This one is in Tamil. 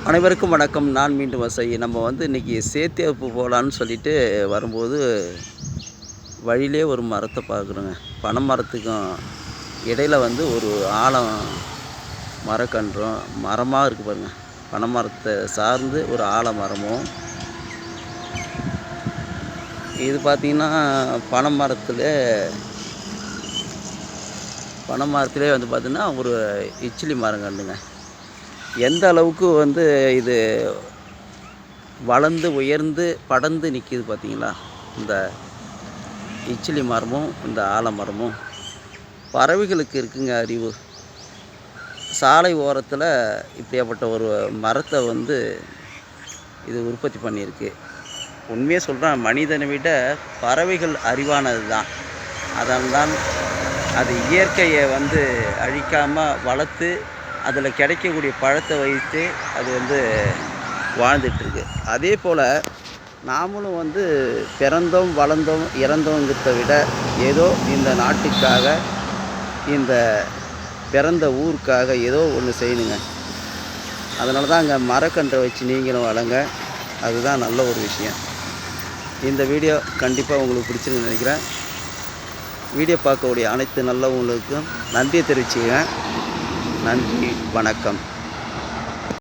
அனைவருக்கும் வணக்கம். நான் மீண்டும் வசை. நம்ம இன்றைக்கி சேத்தியாப்பு போகலான்னு சொல்லிட்டு வரும்போது வழியிலே ஒரு மரத்தை பார்க்குறோங்க. பனை மரத்துக்கும் இடையில ஒரு ஆலம் மரக்கன்றும் மரமாக இருக்குது பாருங்க. பனை மரத்தை சார்ந்து ஒரு ஆலமரமும், இது பார்த்திங்கன்னா பனை மரத்திலே பார்த்திங்கன்னா ஒரு இச்சிலி மரங்கன்றுங்க. எந்த அளவுக்கு இது வளர்ந்து உயர்ந்து படர்ந்து நிற்கிது பார்த்தீங்களா? இந்த இச்சிலி மரமும் இந்த ஆலமரமும். பறவைகளுக்கு இருக்குங்க அறிவு. சாலை ஓரத்தில் இப்படியாப்பட்ட ஒரு மரத்தை இது உற்பத்தி பண்ணியிருக்கு. உண்மையாக சொல்கிறேன், மனிதனை விட பறவைகள் அறிவானது தான். அதனால்தான் அது இயற்கையை அழிக்காமல் வளர்த்து அதில் கிடைக்கக்கூடிய பழத்தை வைத்து அது வாழ்ந்துட்டுருக்கு. அதே போல் நாமளும் பிறந்தோம் வளர்ந்தோம் இறந்தோங்கிறத விட ஏதோ இந்த நாட்டுக்காக, இந்த பிறந்த ஊருக்காக ஏதோ ஒன்று செய்யணுங்க. அதனால தான் அங்கே மரக்கன்றை வச்சு நீங்களும் வளங்க. அதுதான் நல்ல ஒரு விஷயம். இந்த வீடியோ கண்டிப்பாக உங்களுக்கு பிடிச்சிருக்குன்னு நினைக்கிறேன். வீடியோ பார்க்கக்கூடிய அனைத்து நல்லவங்களுக்கும் நன்றியை தெரிவிச்சுக்கிறேன். நன்றி, வணக்கம்.